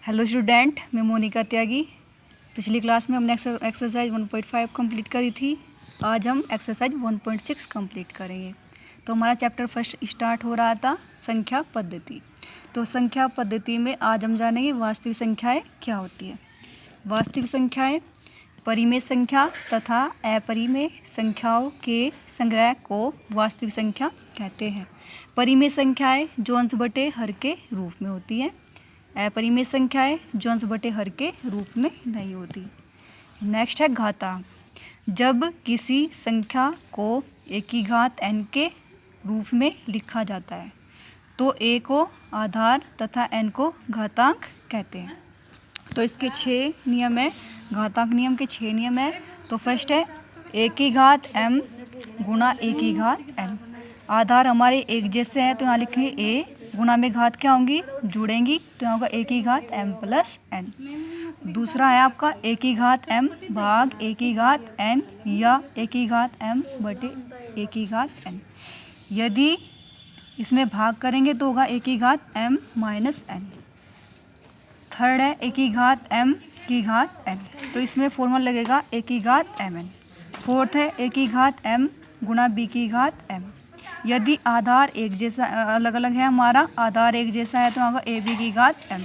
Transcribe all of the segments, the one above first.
Hello student, मैं मोनिका त्यागी। पिछली class में हमने एक्सरसाइज 1.5 कंप्लीट करी थी। आज हम एक्सरसाइज 1.6 कंप्लीट करेंगे। तो हमारा चैप्टर फर्स्ट स्टार्ट हो रहा था संख्या पद्धति। तो संख्या पद्धति में आज हम जानेंगे वास्तविक संख्याएं क्या होती है। वास्तविक संख्याएं परिमेय संख्या तथा अपरिमेय संख्याओं के संग्रह को वास्तविक संख्या कहते हैं। परिमेय संख्याएं जो अंश बटे हर के रूप में होती हैं। अपरिमेय संख्याएं जो अंश बटे हर के रूप में नहीं होती। नेक्स्ट है घातांक। जब किसी संख्या को a की घात n के रूप में लिखा जाता है तो a को आधार तथा n को घातांक कहते हैं। तो इसके 6 नियम है। घातांक नियम के 6 नियम है। तो फर्स्ट है a की घात m गुणा a की घात n। आधार हमारे एक जैसे हैं तो यहाँ लिखेंगे a, गुणा में घात क्या होंगी, जुड़ेंगी, तो यहाँ होगा a की घात m प्लस n। दूसरा है आपका a की घात m भाग a की घात n या a की घात m बटे a की घात n। यदि इसमें भाग करेंगे तो होगा a की घात m माइनस n। थर्ड है a की घात m की घात n, तो इसमें फॉर्मूला लगेगा a की घात mn। फोर्थ है a की घात m गुणा b की घात m। यदि आधार एक जैसा अलग अलग है, हमारा आधार एक जैसा है तो होगा ए बी की घात m।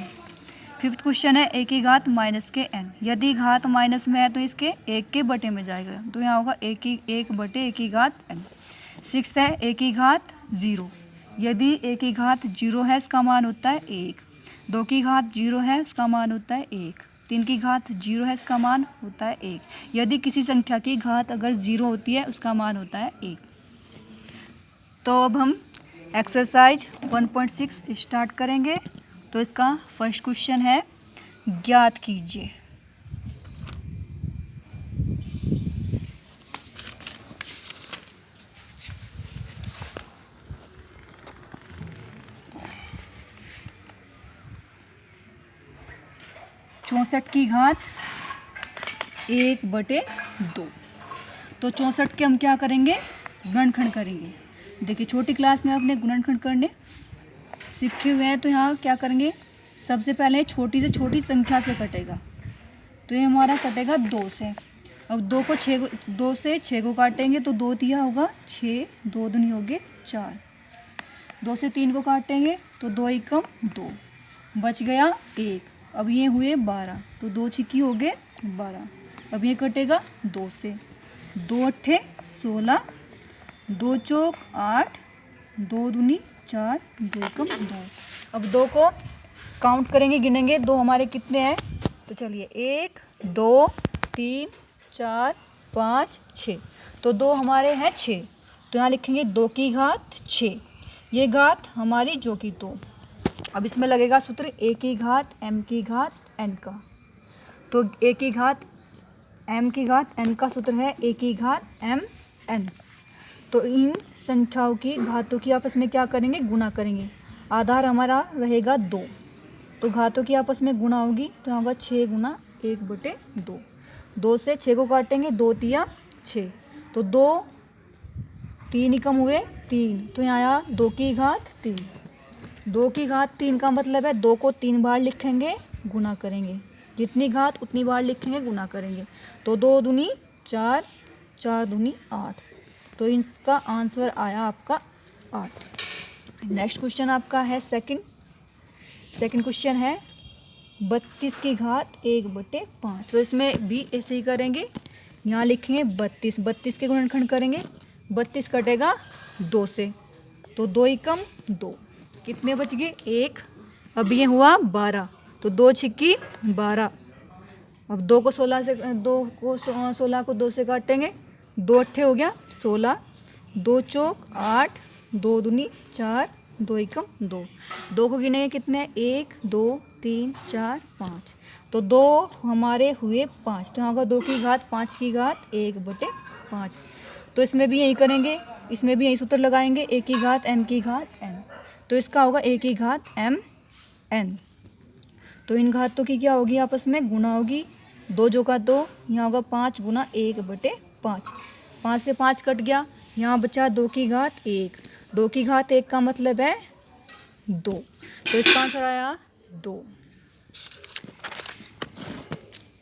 फिफ्थ क्वेश्चन है ए की घात माइनस के n। यदि घात माइनस में है तो इसके एक के बटे में जाएगा, तो यहाँ होगा एक बटे ए की घात n। सिक्स्थ है ए की घात 0। यदि ए की घात 0 है इसका मान होता है 1। 2 की घात 0 है उसका मान होता है 1। 3 की घात 0 है इसका मान होता है 1। यदि किसी संख्या की घात अगर 0 होती है उसका मान होता है 1। तो अब हम एक्सरसाइज 1.6 स्टार्ट करेंगे। तो इसका फर्स्ट क्वेश्चन है ज्ञात कीजिए। चौंसठ की घात 1/2। तो 64 के हम क्या करेंगे, गुणनखंड करेंगे। देखिए छोटी क्लास में आपने गुणनखंड करने सीखे हुए हैं, तो यहाँ क्या करेंगे, सबसे पहले छोटी से छोटी संख्या से कटेगा। तो ये हमारा कटेगा 2 से। अब 2 से 6 को काटेंगे तो 2 तिया होगा 6, 2 दूनी हो गए 4। 2 से 3 को काटेंगे तो 2 एकम 2, बच गया 1। अब ये हुए 12, तो 2 छिक्की हो गए 12। अब ये कटेगा 2 से। 2 अट्ठे 16, 2 चौक 8, 2 दूनी 4, 2 एकम 2। अब 2 को काउंट करेंगे, गिनेंगे 2 हमारे कितने हैं। तो चलिए 1 2 3 4 5 6। तो 2 हमारे हैं 6। तो यहाँ लिखेंगे 2 की घात 6। ये घात हमारी जो की 2। अब इसमें लगेगा सूत्र a की घात m की घात n का। तो a की घात m की घात n का सूत्र है a की घात m n। तो इन संख्याओं की घातों की आपस में क्या करेंगे, गुणा करेंगे। आधार हमारा रहेगा 2, तो घातों की आपस में गुणा होगी, तो होगा 6 गुणा 1/2। 2 से 6 को काटेंगे, 2 तिया 6, तो 2 3 एकम हुए 3, तो यहाँ आया 2 की घात 3। 2 की घात 3 का मतलब है 2 को 3 बार लिखेंगे, गुणा करेंगे। जितनी घात उतनी बार लिखेंगे, गुणा करेंगे। तो 2 दूनी 4, 4 दूनी 8। तो इसका आंसर आया आपका 8। नेक्स्ट क्वेश्चन आपका है सेकंड क्वेश्चन है 32 की घात 1/5। तो इसमें भी ऐसे ही करेंगे। यहाँ लिखेंगे 32 के गुणनखंड करेंगे। 32 कटेगा 2 से, तो 2 एकम 2, कितने बच गए 1। अब ये हुआ 12, तो 2 छिक्की 12। अब 2 को 16 को 2 से काटेंगे, 2 अट्ठे हो गया 16, 2 चौक 8, 2 दूनी 4, 2 एकम 2। 2 को गिनेंगे कितने, 1 2 3 4 5। तो 2 हमारे हुए 5, तो यहाँ होगा 2 की घात 5 की घात 1/5। तो इसमें भी यही करेंगे, इसमें भी यही सूत्र लगाएंगे, a की घात m की घात n। तो इसका होगा a की घात m n। तो इन घातों की क्या होगी, आपस में गुणा होगी। 2 जो का 2, यहाँ होगा 5 गुणा 1/5। 5 से 5 कट गया, यहाँ बचा 2 की घात 1। 2 की घात 1 का मतलब है 2। तो इसका आंसर आया 2।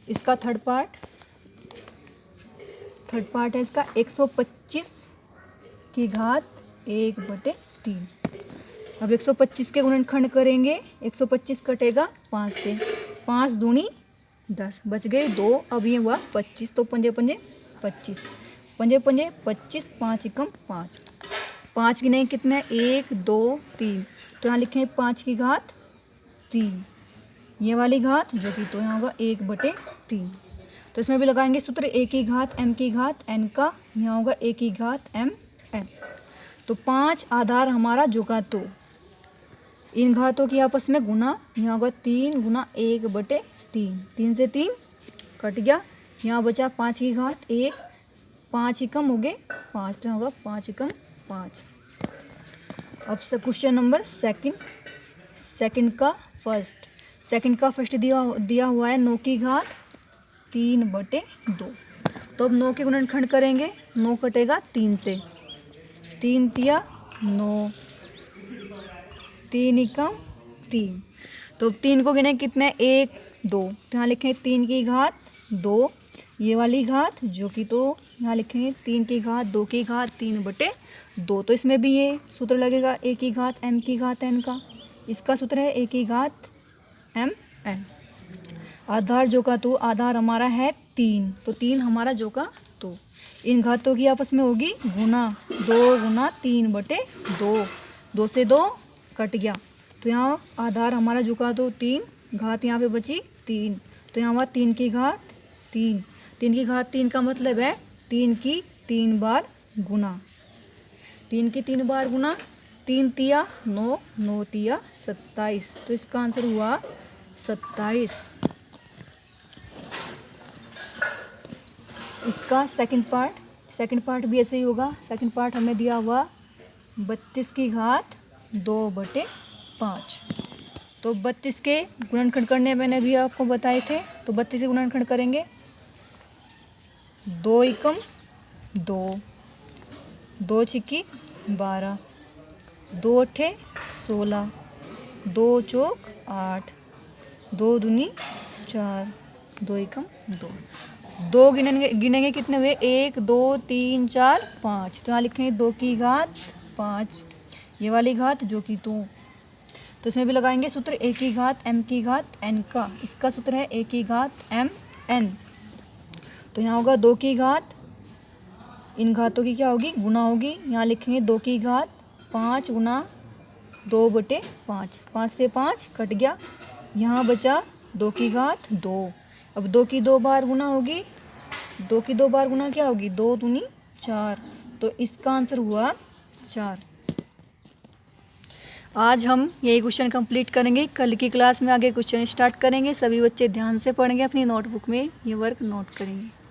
इसका थर्ड पार्ट है इसका 125 की घात 1/3। अब 125 के गुणनखंड करेंगे, 125 कटेगा 5 से, 5 दूनी 10, बच गए 2। अब ये हुआ 25, तो पंजे पंजे 25, पंजे पंजे 25, 5 एकम 5, 5 गिने कितने 1 2 3, तो यहाँ लिखें 5 की घात 3, ये वाली घात जो कि तो यहाँ होगा 1/3। तो इसमें भी लगाएंगे सूत्र a की घात m की घात n का, यहाँ होगा a की घात m n। तो 5 आधार हमारा जो का तो इन घातों की आपस में गुना, यहाँ होगा 3 गुना 1/3, 3 से 3 कट गया, यहाँ बचा 5 की घात 1, 5 एकम हो गए 5, तो यहाँ होगा 5 एकम 5। अब क्वेश्चन नंबर सेकंड का फर्स्ट दिया हुआ है 9 की घात 3/2। तो अब 9 के गुणनखंड करेंगे, 9 कटेगा 3 से, 3 तिया 9, 3 एकम 3, तो 3 को गिने कितने 1 2, तो यहाँ लिखें 3 की घात 2, ये वाली घात जो कि तो यहाँ लिखेंगे 3 की घात 2 की घात 3/2। तो इसमें भी ये सूत्र लगेगा a की घात m की घात n का, इसका सूत्र है a की घात m n। आधार जो का तो आधार हमारा है 3, तो 3 हमारा जो का तो इन घातों की आपस में होगी गुना, 2 गुना 3/2, 2 से 2 कट गया, तो यहाँ आधार हमारा जो का तो 3, घात यहाँ पे बची 3, तो यहाँ हुआ 3 की घात 3, 3 की घात 3 का मतलब है 3 की 3 बार गुना, 3 की 3 बार गुना, 3 तिया 9, 9 तिया 27, तो इसका आंसर हुआ 27। इसका सेकंड पार्ट भी ऐसे ही होगा। सेकंड पार्ट हमें दिया हुआ 32 की घात 2/5। तो 32 के गुणनखंड करने मैंने भी आपको बताए थे, तो 32 के गुणनखंड करेंगे, 2 एकम 2, 2 छिक्की 12, 2 अट्ठे 16, 2 चौक 8, 2 दूनी 4, 2 एकम 2, 2 गिनेंगे कितने हुए 1 2 3 4 5, तो यहाँ लिखेंगे 2 की घात 5, ये वाली घात जो कि तो इसमें भी लगाएंगे सूत्र a की घात m की घात n का, इसका सूत्र है a की घात m n। तो यहाँ होगा 2 की घात, इन घातों की क्या होगी गुना होगी, यहाँ लिखेंगे 2 की घात 5 गुना 2/5, 5 से 5 कट गया, यहाँ बचा 2 की घात 2। अब 2 की 2 बार गुना होगी, 2 की 2 बार गुना क्या होगी 2 दूनी 4, तो इसका आंसर हुआ 4। आज हम यही क्वेश्चन कंप्लीट करेंगे, कल की क्लास में आगे क्वेश्चन स्टार्ट करेंगे। सभी बच्चे ध्यान से पढ़ेंगे, अपनी नोटबुक में ये वर्क नोट करेंगे।